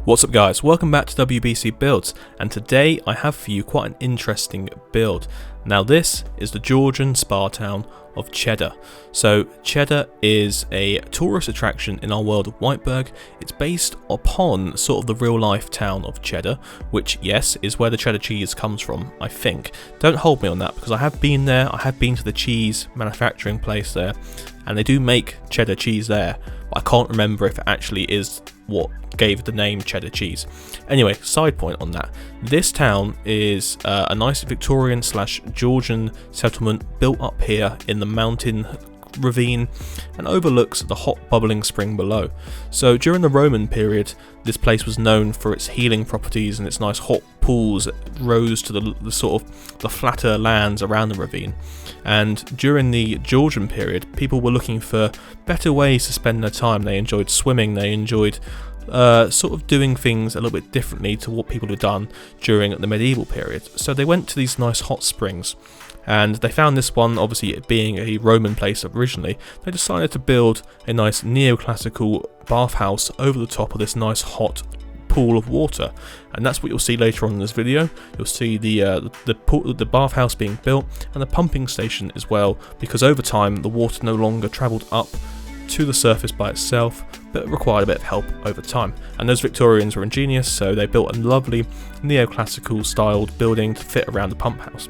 What's up guys, welcome back to WBC Builds, and today I have for you quite an interesting build. Now this is the Georgian Spa town of Chedder. So Chedder is a tourist attraction in our world of Whiteberg. It's based upon sort of the real life town of Chedder, which yes is where the cheddar cheese comes from, I think. Don't hold me on that because I have been there, I have been to the cheese manufacturing place there, and they do make cheddar cheese there, but I can't remember if it actually is what gave the name cheddar cheese. Anyway, side point on that, this town is a nice Victorian / Georgian settlement built up here in the mountain ravine and overlooks the hot bubbling spring below. So during the Roman period, this place was known for its healing properties and its nice hot pools that rose to the sort of the flatter lands around the ravine. And during the Georgian period, people were looking for better ways to spend their time. They enjoyed swimming, they enjoyed sort of doing things a little bit differently to what people had done during the medieval period. So they went to these nice hot springs, and they found this one, obviously it being a Roman place originally. They decided to build a nice neoclassical bathhouse over the top of this nice hot pool of water, and that's what you'll see later on in this video. You'll see the bathhouse being built and the pumping station as well, because over time the water no longer travelled up to the surface by itself, but required a bit of help over time. And those Victorians were ingenious, so they built a lovely neoclassical styled building to fit around the pump house.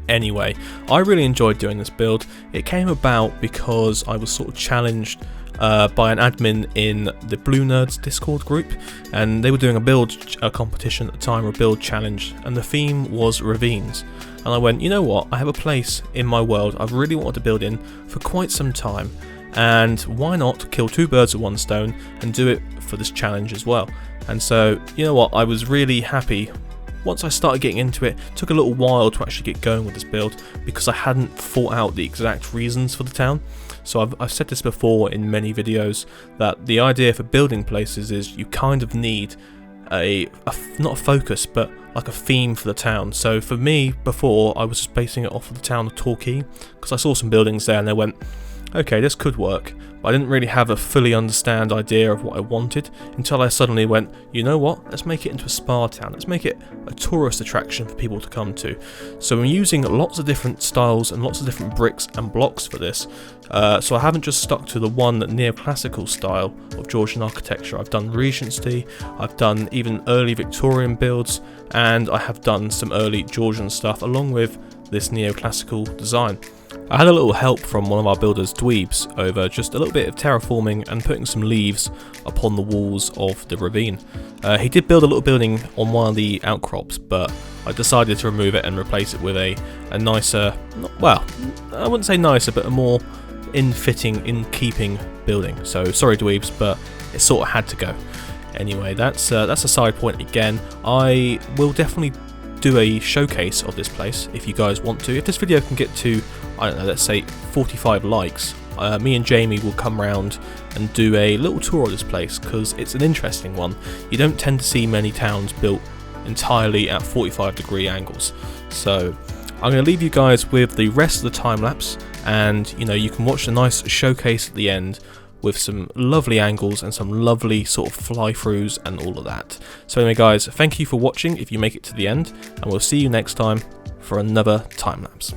Anyway, I really enjoyed doing this build. It came about because I was sort of challenged by an admin in the Blue Nerds Discord group, and they were doing a build competition at the time, or a build challenge, and the theme was ravines. And I went, you know what, I have a place in my world I've really wanted to build in for quite some time, and why not kill two birds with one stone and do it for this challenge as well. And so, you know what, I was really happy. Once I started getting into it, it took a little while to actually get going with this build because I hadn't thought out the exact reasons for the town. So I've said this before in many videos, that the idea for building places is you kind of need not a focus, but like a theme for the town. So for me, before, I was just basing it off of the town of Torquay, because I saw some buildings there and they went, okay, this could work, but I didn't really have a fully understand idea of what I wanted until I suddenly went, you know what, let's make it into a spa town, let's make it a tourist attraction for people to come to. So I'm using lots of different styles and lots of different bricks and blocks for this, so I haven't just stuck to the one neoclassical style of Georgian architecture. I've done regency, I've done even early Victorian builds, and I have done some early Georgian stuff along with this neoclassical design. I had a little help from one of our builders, Dweebs, over just a little bit of terraforming and putting some leaves upon the walls of the ravine. He did build a little building on one of the outcrops, but I decided to remove it and replace it with a nicer, well, I wouldn't say nicer, but a more in-fitting, in-keeping building. So sorry Dweebs, but it sort of had to go. Anyway, that's a side point again. I will definitely do a showcase of this place if you guys want to. If this video can get to, I don't know, let's say 45 likes, me and Jamie will come round and do a little tour of this place, because it's an interesting one. You don't tend to see many towns built entirely at 45-degree angles. So I'm going to leave you guys with the rest of the time lapse, and you know, you can watch the nice showcase at the end with some lovely angles and some lovely sort of fly-throughs and all of that. So anyway guys, thank you for watching if you make it to the end, and we'll see you next time for another time lapse.